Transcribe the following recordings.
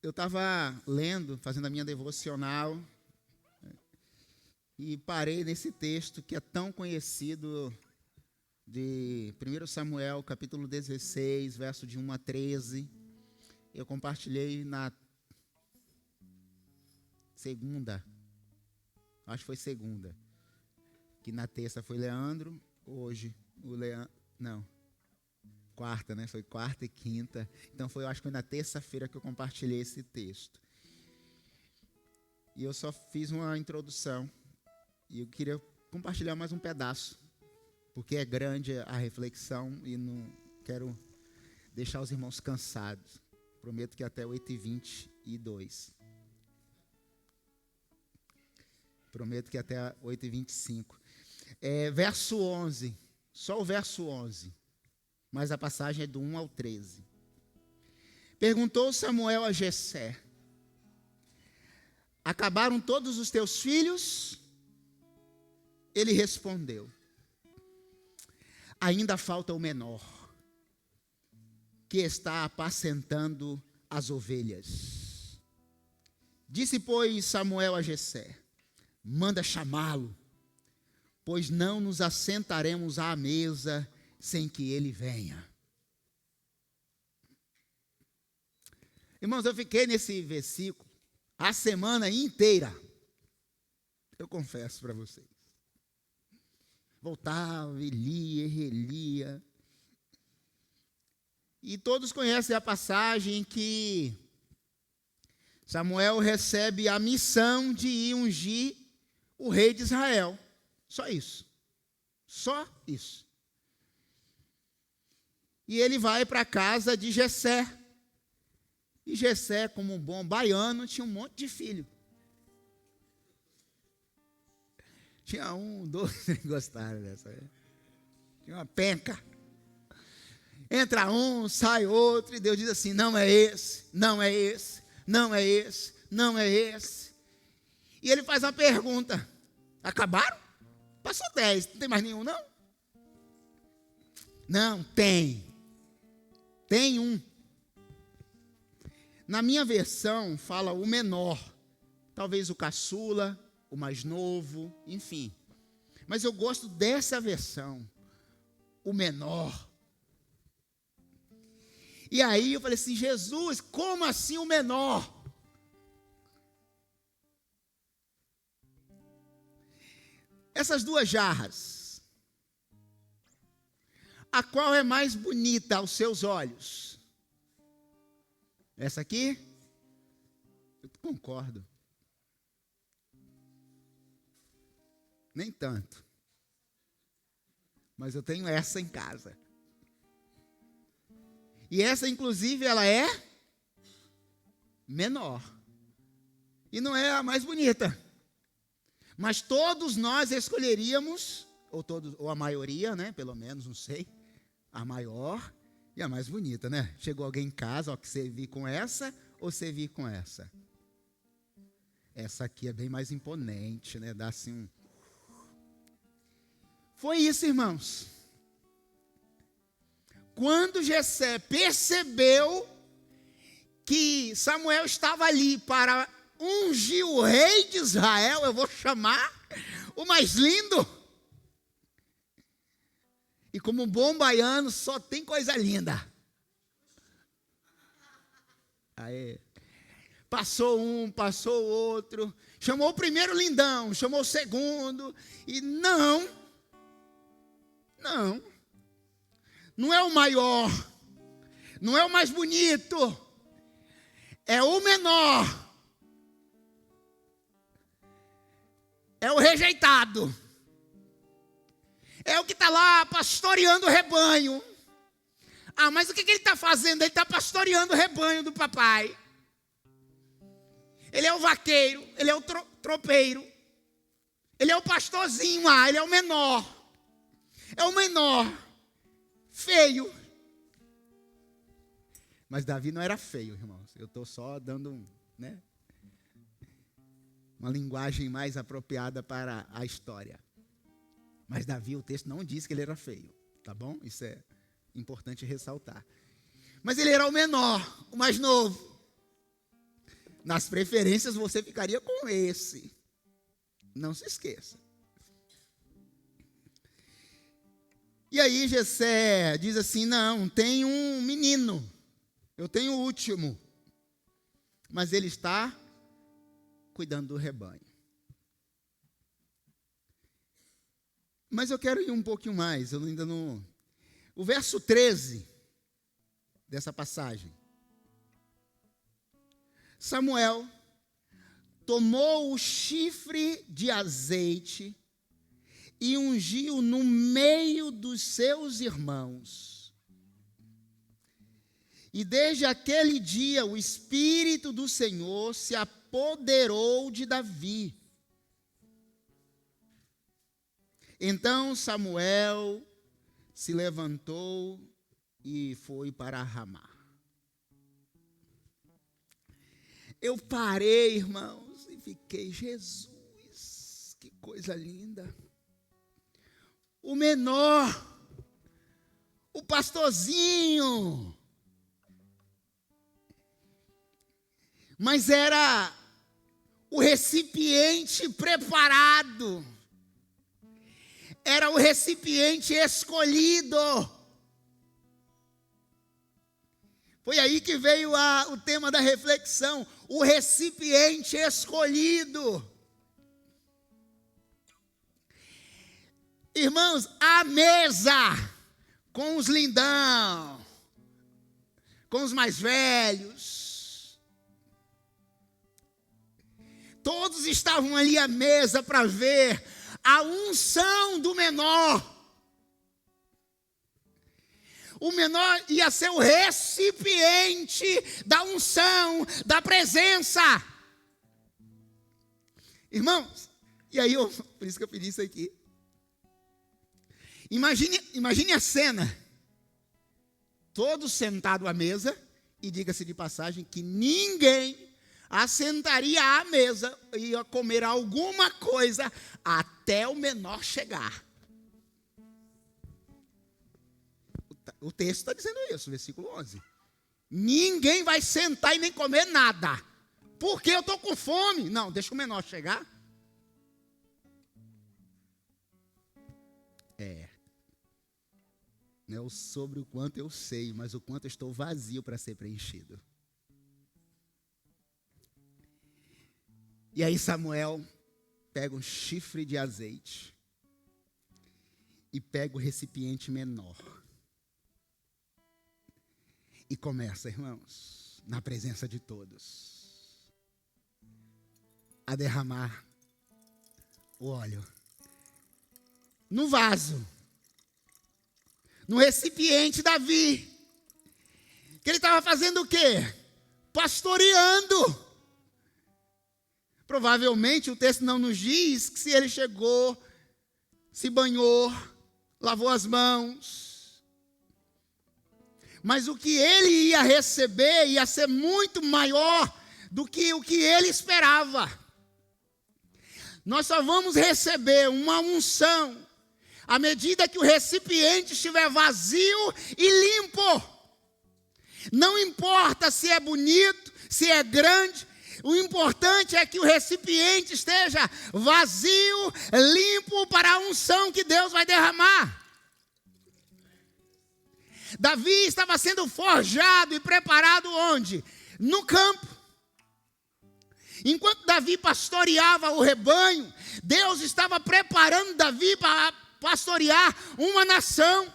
Eu estava lendo, fazendo a minha devocional, e parei nesse texto que é tão conhecido de 1 Samuel, capítulo 16, verso de 1 a 13. Eu compartilhei na segunda, acho que foi segunda, que na terça foi Leandro, hoje o Leandro, não, quarta, né? Foi quarta e quinta. Então eu acho que foi na terça-feira que eu compartilhei esse texto. E eu só fiz uma introdução. E eu queria compartilhar mais um pedaço, porque é grande a reflexão e não quero deixar os irmãos cansados. Prometo que até 8h22. Prometo que até 8h25. Verso 11, só o verso 11. Mas a passagem é do 1 ao 13. Perguntou Samuel a Jessé: acabaram todos os teus filhos? Ele respondeu: ainda falta o menor, que está apacentando as ovelhas. Disse, pois, Samuel a Jessé: manda chamá-lo, pois não nos assentaremos à mesa sem que ele venha. Irmãos, eu fiquei nesse versículo a semana inteira. Eu confesso para vocês. Voltava e lia e relia. E todos conhecem a passagem que Samuel recebe a missão de ir ungir o rei de Israel. Só isso. Só isso. E ele vai para a casa de Jessé. E Jessé, como um bom baiano, tinha um monte de filho. Tinha um, dois, gostaram dessa. Tinha uma penca. Entra um, sai outro, e Deus diz assim: não é esse, não é esse, não é esse, não é esse. E ele faz uma pergunta: acabaram? Passou 10, não tem mais nenhum, não? Não, tem. Tem um. Na minha versão, fala o menor. Talvez o caçula, o mais novo, enfim. Mas eu gosto dessa versão. O menor. E aí eu falei assim: Jesus, como assim o menor? Essas duas jarras, a qual é mais bonita aos seus olhos? Essa aqui? Eu concordo. Nem tanto. Mas eu tenho essa em casa. E essa, inclusive, ela é menor. E não é a mais bonita. Mas todos nós escolheríamos, ou a maioria, né? Pelo menos, não sei. A maior e a mais bonita, né? Chegou alguém em casa, ó, que você vir com essa ou você vir com essa? Essa aqui é bem mais imponente, né? Dá assim um... Foi isso, irmãos. Quando Jessé percebeu que Samuel estava ali para ungir o rei de Israel, eu vou chamar o mais lindo. E como um bom baiano, só tem coisa linda. Aí, passou um, passou o outro, chamou o primeiro lindão, chamou o segundo, e não é o maior, não é o mais bonito, é o menor, é o rejeitado, é o que está lá pastoreando o rebanho. Ah, mas o que ele está fazendo? Ele está pastoreando o rebanho do papai. Ele é o vaqueiro, ele é o tropeiro, ele é o pastorzinho lá, ele é o menor. É o menor, feio. Mas Davi não era feio, irmãos. Eu estou só dando uma linguagem mais apropriada para a história. Mas Davi, o texto não diz que ele era feio, tá bom? Isso é importante ressaltar. Mas ele era o menor, o mais novo. nas preferências você ficaria com esse. Não se esqueça. E aí Jessé diz assim, não, tem um menino, eu tenho o último, mas ele está cuidando do rebanho. Mas eu quero ir um pouquinho mais, eu ainda não... O verso 13 dessa passagem. Samuel tomou o chifre de azeite e ungiu no meio dos seus irmãos. E desde aquele dia o Espírito do Senhor se apoderou de Davi. Então Samuel se levantou e foi para Ramá. Eu parei, irmãos, e fiquei, Jesus, que coisa linda. O menor, o pastorzinho, mas era o recipiente preparado, era o recipiente escolhido. Foi aí que veio o tema da reflexão, o recipiente escolhido. Irmãos, a mesa com os lindão, com os mais velhos, todos estavam ali à mesa para ver a unção do menor. O menor ia ser o recipiente da unção, da presença. Irmãos, e aí, por isso que eu pedi isso aqui. Imagine a cena. Todos sentados à mesa, e diga-se de passagem que ninguém assentaria à mesa e ia comer alguma coisa até o menor chegar. O texto está dizendo isso, versículo 11. Ninguém vai sentar e nem comer nada. Porque eu estou com fome. Não, deixa o menor chegar. Não é sobre o quanto eu sei, mas o quanto eu estou vazio para ser preenchido. E aí Samuel pega um chifre de azeite e pega o recipiente menor. E começa, irmãos, na presença de todos, a derramar o óleo no vaso, no recipiente Davi. Que ele estava fazendo o quê? Pastoreando. Provavelmente o texto não nos diz que se ele chegou, se banhou, lavou as mãos. Mas o que ele ia receber ia ser muito maior do que o que ele esperava. Nós só vamos receber uma unção à medida que o recipiente estiver vazio e limpo. Não importa se é bonito, se é grande, o importante é que o recipiente esteja vazio, limpo para a unção que Deus vai derramar. Davi estava sendo forjado e preparado onde? No campo. Enquanto Davi pastoreava o rebanho, Deus estava preparando Davi para pastorear uma nação.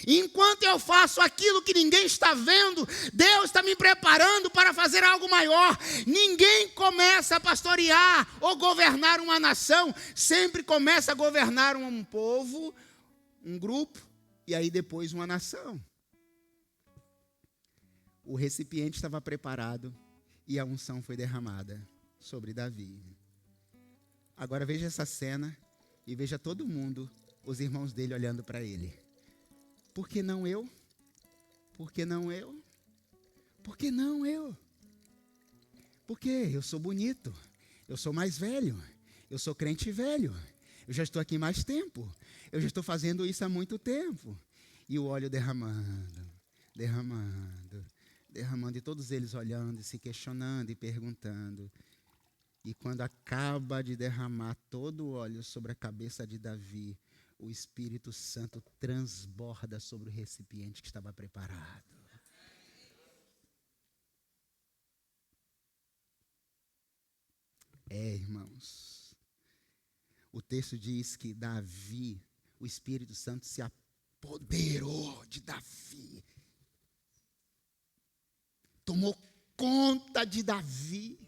Enquanto eu faço aquilo que ninguém está vendo, Deus está me preparando para fazer algo maior. Ninguém começa a pastorear ou governar uma nação, sempre começa a governar um povo, um grupo, e aí depois uma nação. O recipiente estava preparado e a unção foi derramada sobre Davi. Agora veja essa cena e veja todo mundo, os irmãos dele olhando para ele. Por que não eu? Por que não eu? Por que não eu? Porque eu sou bonito, eu sou mais velho, eu sou crente velho, eu já estou aqui mais tempo, eu já estou fazendo isso há muito tempo. E o óleo derramando, derramando, derramando, e todos eles olhando, e se questionando e perguntando. E quando acaba de derramar todo o óleo sobre a cabeça de Davi, o Espírito Santo transborda sobre o recipiente que estava preparado. Irmãos, o texto diz que Davi, o Espírito Santo se apoderou de Davi. Tomou conta de Davi.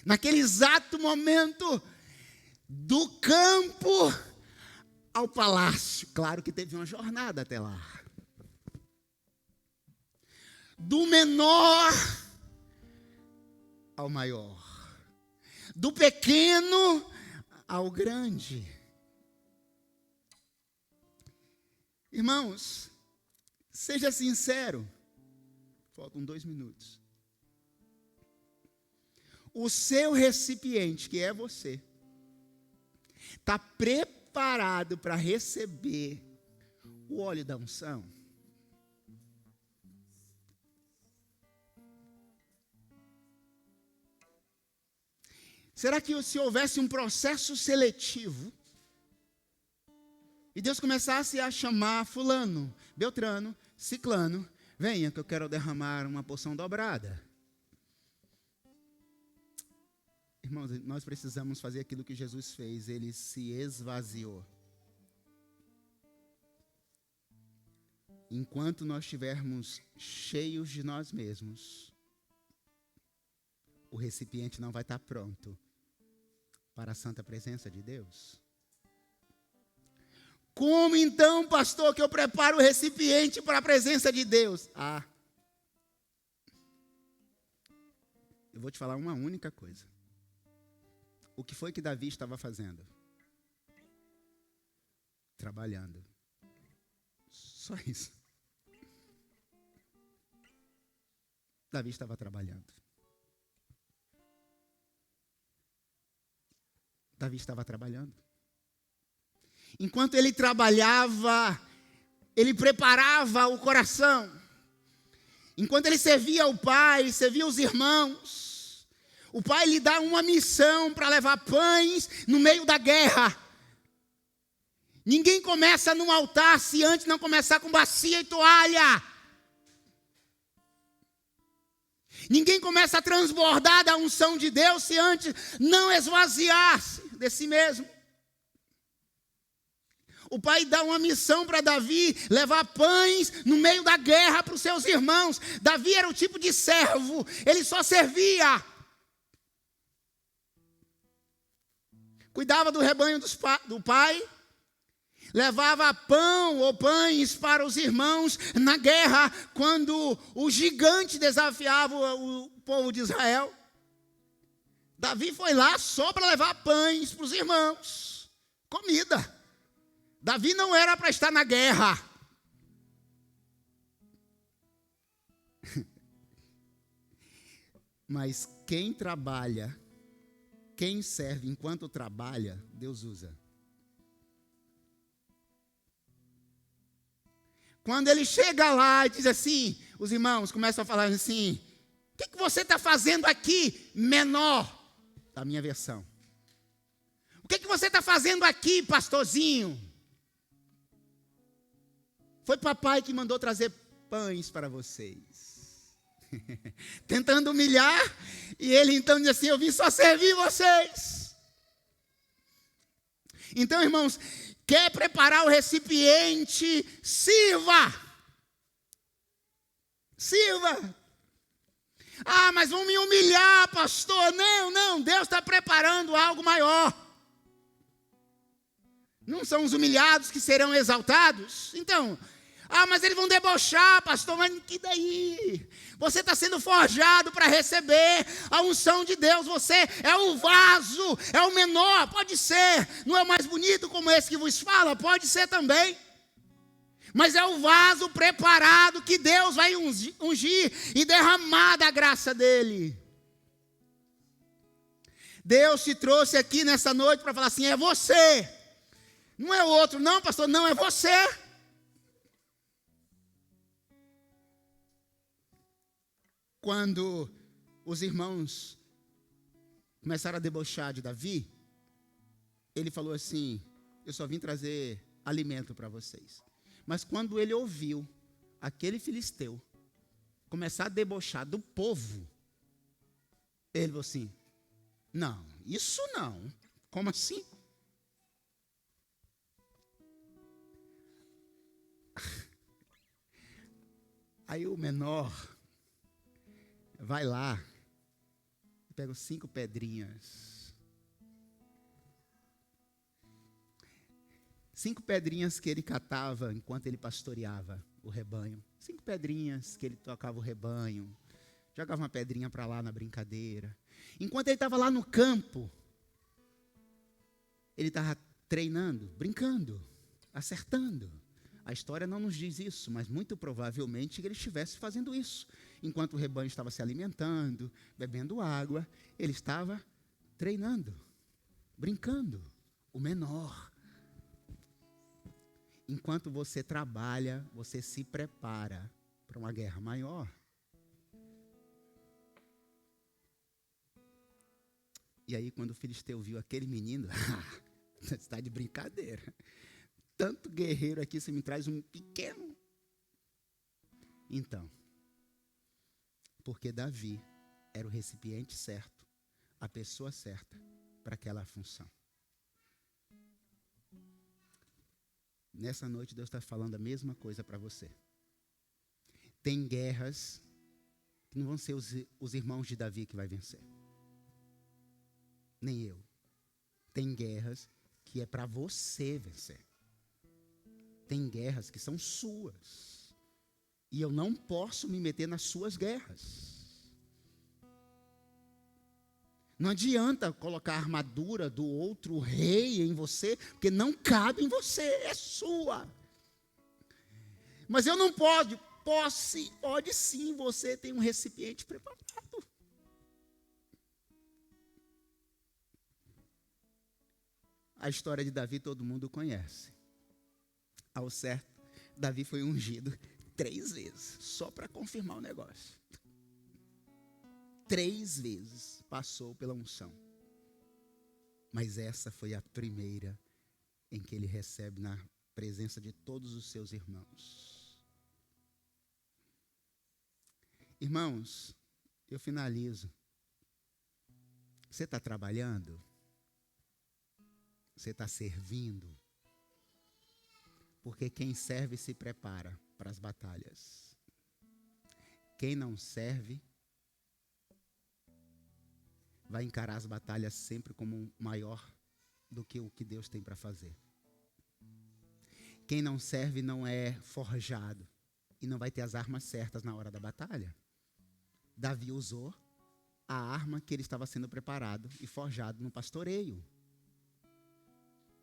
Naquele exato momento, do campo ao palácio. Claro que teve uma jornada até lá. Do menor ao maior. Do pequeno ao grande. Irmãos, seja sincero. Faltam 2 minutos. O seu recipiente, que é você, está preparado para receber o óleo da unção? Será que se houvesse um processo seletivo e Deus começasse a chamar fulano, beltrano, ciclano, venha que eu quero derramar uma porção dobrada? Irmãos, nós precisamos fazer aquilo que Jesus fez. Ele se esvaziou. Enquanto nós estivermos cheios de nós mesmos, o recipiente não vai estar pronto para a santa presença de Deus. Como então, pastor, que eu preparo o recipiente para a presença de Deus? Eu vou te falar uma única coisa. O que foi que Davi estava fazendo? Trabalhando. Só isso. Davi estava trabalhando. Davi estava trabalhando. Enquanto ele trabalhava, ele preparava o coração. Enquanto ele servia o pai, servia os irmãos, o pai lhe dá uma missão para levar pães no meio da guerra. Ninguém começa num altar se antes não começar com bacia e toalha. Ninguém começa a transbordar da unção de Deus se antes não esvaziar-se de si mesmo. O pai dá uma missão para Davi, levar pães no meio da guerra para os seus irmãos. Davi era o tipo de servo, ele só servia. Cuidava do rebanho do pai, levava pão ou pães para os irmãos na guerra, quando o gigante desafiava o povo de Israel. Davi foi lá só para levar pães para os irmãos, comida. Davi não era para estar na guerra. Mas quem trabalha, quem serve enquanto trabalha, Deus usa. Quando ele chega lá e diz assim, os irmãos começam a falar assim: o que você está fazendo aqui, menor? Da minha versão. O que você está fazendo aqui, pastorzinho? Foi papai que mandou trazer pães para vocês. Tentando humilhar, e ele então diz assim: eu vim só servir vocês. Então, irmãos, quer preparar o recipiente, sirva. Sirva. Mas vão me humilhar, pastor. Não, Deus está preparando algo maior. Não são os humilhados que serão exaltados? Então, mas eles vão debochar, pastor, mas que daí? Você está sendo forjado para receber a unção de Deus. Você é o vaso, é o menor, pode ser. Não é o mais bonito como esse que vos fala, pode ser também. Mas é o vaso preparado que Deus vai ungir e derramar da graça dele. Deus te trouxe aqui nessa noite para falar assim: é você. Não é o outro, não, pastor, não, é você. quando os irmãos começaram a debochar de Davi, ele falou assim: eu só vim trazer alimento para vocês. Mas quando ele ouviu aquele filisteu começar a debochar do povo, ele falou assim: não, isso não. Como assim? Aí o menor vai lá e pega 5 pedrinhas. 5 pedrinhas que ele catava enquanto ele pastoreava o rebanho. 5 pedrinhas que ele tocava o rebanho. Jogava uma pedrinha para lá na brincadeira. Enquanto ele estava lá no campo, ele estava treinando, brincando, acertando. A história não nos diz isso, mas muito provavelmente ele estivesse fazendo isso. Enquanto o rebanho estava se alimentando, bebendo água, ele estava treinando, brincando, o menor. Enquanto você trabalha, você se prepara para uma guerra maior. E aí, quando o filisteu viu aquele menino, você está de brincadeira. Tanto guerreiro aqui, você me traz um pequeno. Então, porque Davi era o recipiente certo, a pessoa certa para aquela função. Nessa noite, Deus está falando a mesma coisa para você. Tem guerras que não vão ser os irmãos de Davi que vai vencer. Nem eu. Tem guerras que é para você vencer. Tem guerras que são suas. E eu não posso me meter nas suas guerras. Não adianta colocar a armadura do outro rei em você, porque não cabe em você, é sua. Mas eu não posso. Pode sim, você tem um recipiente preparado. A história de Davi todo mundo conhece. Ao certo, Davi foi ungido 3 vezes, só para confirmar o negócio. 3 vezes passou pela unção. Mas essa foi a primeira em que ele recebe na presença de todos os seus irmãos. Irmãos, eu finalizo. Você está trabalhando? Você está servindo? Porque quem serve se prepara para as batalhas. Quem não serve vai encarar as batalhas sempre como maior do que o que Deus tem para fazer. Quem não serve não é forjado e não vai ter as armas certas na hora da batalha. Davi usou a arma que ele estava sendo preparado e forjado no pastoreio.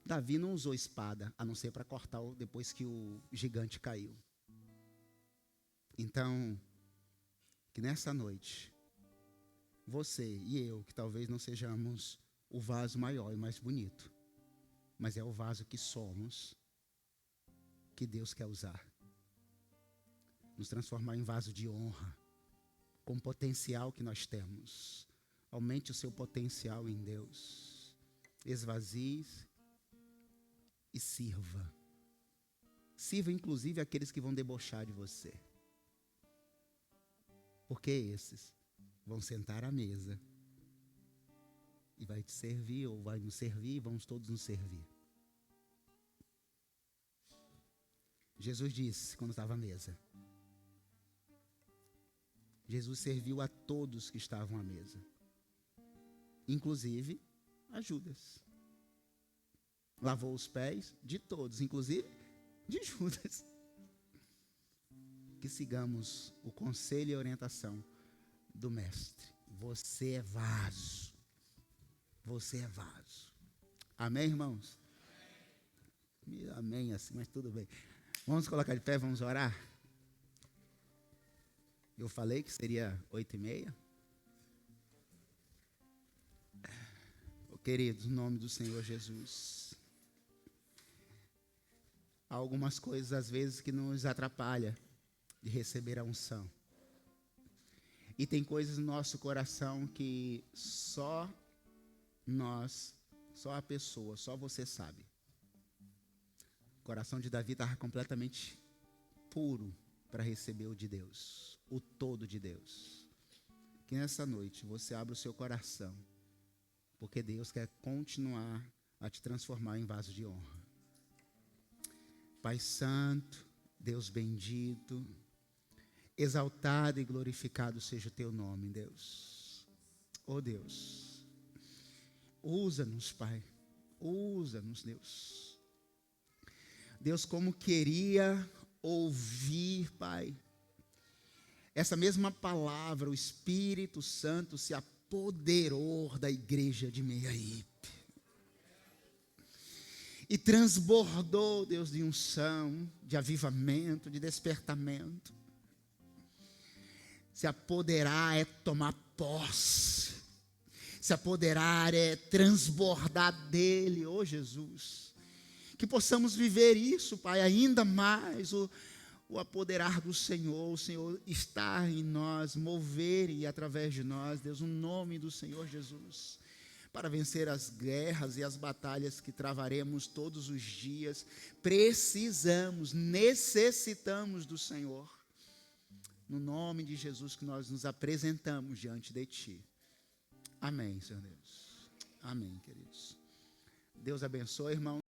Davi não usou espada, a não ser para cortar depois que o gigante caiu. Então, que nessa noite, você e eu, que talvez não sejamos o vaso maior e mais bonito, mas é o vaso que somos, que Deus quer usar. Nos transformar em vaso de honra, com o potencial que nós temos. Aumente o seu potencial em Deus. Esvazie e sirva. Sirva inclusive aqueles que vão debochar de você. Porque esses vão sentar à mesa e vai te servir ou vai nos servir e vamos todos nos servir. Jesus disse quando estava à mesa. Jesus serviu a todos que estavam à mesa. Inclusive a Judas. Lavou os pés de todos, inclusive de Judas. Que sigamos o conselho e a orientação do mestre. Você é vaso. Você é vaso. Amém, irmãos? Amém assim, mas tudo bem. Vamos colocar de pé, vamos orar? Eu falei que seria 8h30. Queridos, em nome do Senhor Jesus. Há algumas coisas, às vezes, que nos atrapalham de receber a unção. E tem coisas no nosso coração que só nós, só a pessoa, só você sabe. O coração de Davi estava completamente puro para receber o de Deus, o todo de Deus. Que nessa noite você abra o seu coração, porque Deus quer continuar a te transformar em vaso de honra. Pai Santo, Deus bendito, exaltado e glorificado seja o teu nome, Deus. Oh Deus, usa-nos, Pai, usa-nos, Deus. Deus, como queria ouvir, Pai, essa mesma palavra, o Espírito Santo se apoderou da igreja de Meiaípe e transbordou, Deus, de unção, de avivamento, de despertamento. Se apoderar é tomar posse, se apoderar é transbordar dele, oh Jesus. Que possamos viver isso, Pai, ainda mais, o apoderar do Senhor, o Senhor estar em nós, mover e através de nós, Deus, o nome do Senhor Jesus, para vencer as guerras e as batalhas que travaremos todos os dias. Precisamos, necessitamos do Senhor. No nome de Jesus que nós nos apresentamos diante de Ti. Amém, Senhor Deus. Amém, queridos. Deus abençoe, irmão.